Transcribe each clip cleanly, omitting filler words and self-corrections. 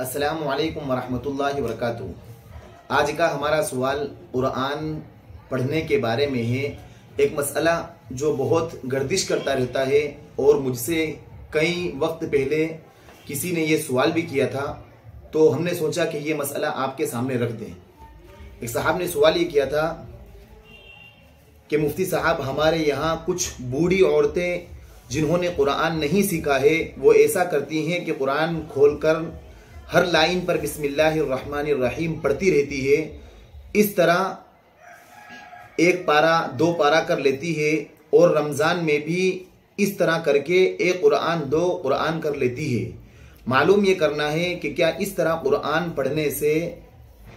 السلام علیکم ورحمۃ اللہ وبرکاتہ۔ آج کا ہمارا سوال قرآن پڑھنے کے بارے میں ہے۔ ایک مسئلہ جو بہت گردش کرتا رہتا ہے اور مجھ سے کئی وقت پہلے کسی نے یہ سوال بھی کیا تھا، تو ہم نے سوچا کہ یہ مسئلہ آپ کے سامنے رکھ دیں۔ ایک صاحب نے سوال یہ کیا تھا کہ مفتی صاحب، ہمارے یہاں کچھ بوڑھی عورتیں جنہوں نے قرآن نہیں سیکھا ہے وہ ایسا کرتی ہیں کہ قرآن کھول کر ہر لائن پر بسم اللہ الرحمن الرحیم پڑھتی رہتی ہے۔ اس طرح ایک پارہ دو پارہ کر لیتی ہے اور رمضان میں بھی اس طرح کر کے ایک قرآن دو قرآن کر لیتی ہے۔ معلوم یہ کرنا ہے کہ کیا اس طرح قرآن پڑھنے سے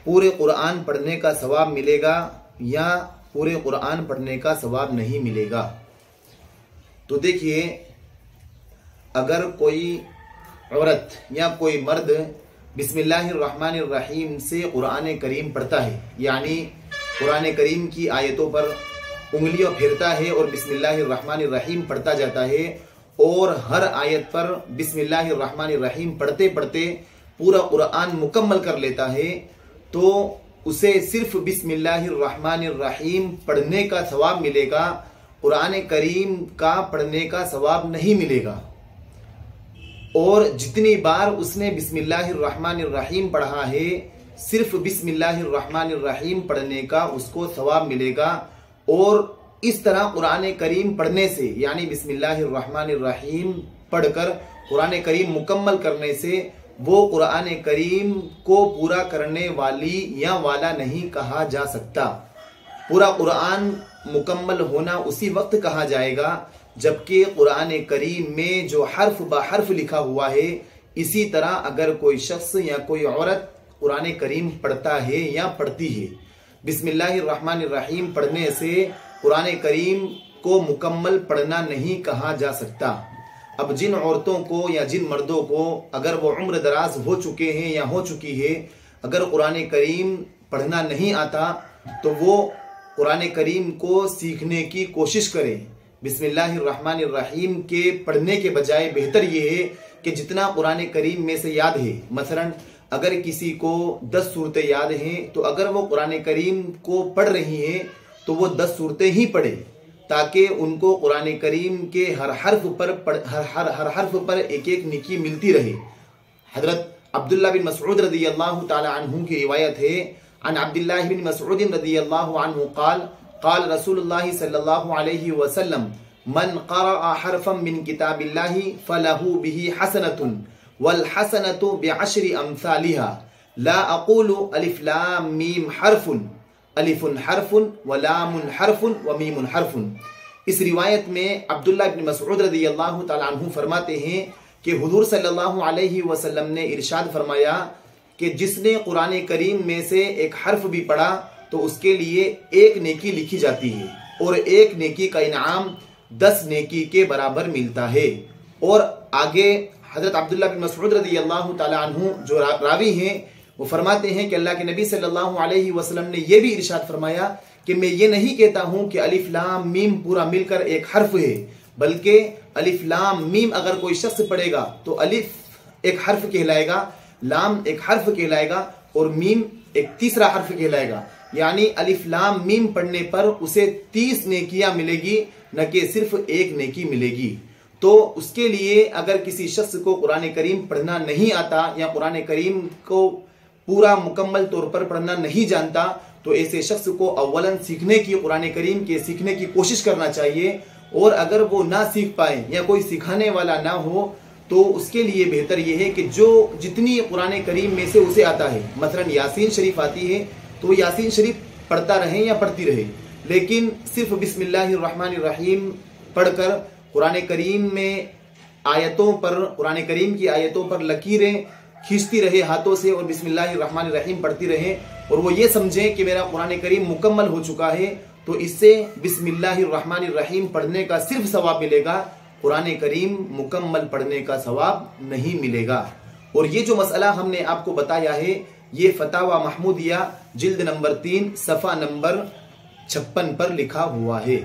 پورے قرآن پڑھنے کا ثواب ملے گا یا پورے قرآن پڑھنے کا ثواب نہیں ملے گا؟ تو دیکھیے، اگر کوئی عورت یا کوئی مرد بسم اللہ الرحمن الرحیم سے قرآن کریم پڑھتا ہے، یعنی قرآن کریم کی آیتوں پر انگلیاں پھیرتا ہے اور بسم اللہ الرحمن الرحیم پڑھتا جاتا ہے، اور ہر آیت پر بسم اللہ الرحمن الرحیم پڑھتے پڑھتے پورا قرآن مکمل کر لیتا ہے، تو اسے صرف بسم اللہ الرحمن الرحیم پڑھنے کا ثواب ملے گا، قرآن کریم کا پڑھنے کا ثواب نہیں ملے گا۔ اور جتنی بار اس نے بسم اللہ الرحمن الرحیم پڑھا ہے، صرف بسم اللہ الرحمن الرحیم پڑھنے کا اس کو ثواب ملے گا۔ اور اس طرح قرآن کریم پڑھنے سے، یعنی بسم اللہ الرحمن الرحیم پڑھ کر قرآن کریم مکمل کرنے سے، وہ قرآن کریم کو پورا کرنے والی یا والا نہیں کہا جا سکتا۔ پورا قرآن مکمل ہونا اسی وقت کہا جائے گا جبکہ قرآن کریم میں جو حرف با حرف لکھا ہوا ہے، اسی طرح اگر کوئی شخص یا کوئی عورت قرآن کریم پڑھتا ہے یا پڑھتی ہے۔ بسم اللہ الرحمن الرحیم پڑھنے سے قرآن کریم کو مکمل پڑھنا نہیں کہا جا سکتا۔ اب جن عورتوں کو یا جن مردوں کو اگر وہ عمر دراز ہو چکے ہیں یا ہو چکی ہے، اگر قرآن کریم پڑھنا نہیں آتا تو وہ قرآن کریم کو سیکھنے کی کوشش کریں۔ بسم اللہ الرحمن الرحیم کے پڑھنے کے بجائے بہتر یہ ہے کہ جتنا قرآن کریم میں سے یاد ہے، مثلا اگر کسی کو 10 صورتیں یاد ہیں تو اگر وہ قرآن کریم کو پڑھ رہی ہیں تو وہ 10 صورتیں ہی پڑھے، تاکہ ان کو قرآن کریم کے ہر حرف پر ایک ایک نیکی ملتی رہے۔ حضرت عبداللہ بن مسعود رضی اللہ تعالی عنہ کی روایت ہے، عن عبداللہ بن مسعود رضی اللہ عنہ قال قال رسول اللہ صلی اللہ علیہ وسلم من قرأ حرفا من کتاب اللہ فلہ بہ حسنۃ والحسنۃ بعشر امثالها لا اقول الف لام میم حرف، الف حرف ولام حرف ومیم حرف۔ اس روایت میں عبداللہ بن مسعود رضی اللہ تعالی عنہ فرماتے ہیں کہ حضور صلی اللہ علیہ وسلم نے ارشاد فرمایا کہ جس نے قرآن کریم میں سے ایک حرف بھی پڑھا تو اس کے لیے ایک نیکی لکھی جاتی ہے، اور ایک نیکی کا انعام 10 نیکی کے برابر ملتا ہے۔ اور آگے حضرت عبداللہ بن مسعود رضی اللہ تعالی عنہ جو راوی ہیں وہ فرماتے ہیں کہ اللہ کے نبی صلی اللہ علیہ وسلم نے یہ بھی ارشاد فرمایا کہ میں یہ نہیں کہتا ہوں کہ الف لام میم پورا مل کر ایک حرف ہے، بلکہ الف لام میم اگر کوئی شخص پڑھے گا تو الف ایک حرف کہلائے گا، لام ایک حرف کہلائے گا، اور میم ایک تیسرا حرف کہلائے گا، یعنی الف لام میم پڑھنے پر اسے 30 نیکیاں ملے گی، نہ کہ صرف ایک نیکی ملے گی۔ تو اس کے لیے اگر کسی شخص کو قرآن کریم پڑھنا نہیں آتا یا قرآن کریم کو پورا مکمل طور پر پڑھنا نہیں جانتا، تو ایسے شخص کو اولاً قرآن کریم کے سیکھنے کی کوشش کرنا چاہیے، اور اگر وہ نہ سیکھ پائے یا کوئی سکھانے والا نہ ہو تو اس کے لیے بہتر یہ ہے کہ جو جتنی قرآن کریم میں سے اسے آتا ہے، مثلا یاسین شریف آتی ہے تو یاسین شریف پڑھتا رہے یا پڑھتی رہے، لیکن صرف بسم اللہ الرحمن الرحیم پڑھ کر قرآن کریم میں آیتوں پر، قرآن کریم کی آیتوں پر لکیریں کھینچتی رہے ہاتھوں سے اور بسم اللہ الرحمن الرحیم پڑھتی رہے، اور وہ یہ سمجھیں کہ میرا قرآن کریم مکمل ہو چکا ہے، تو اس سے بسم اللہ الرحمن الرحیم پڑھنے کا صرف ثواب ملے گا، قرآن کریم مکمل پڑھنے کا ثواب نہیں ملے گا۔ اور یہ جو مسئلہ ہم نے آپ کو بتایا ہے، یہ فتاوی محمودیہ جلد نمبر 3 صفحہ نمبر 56 پر لکھا ہوا ہے۔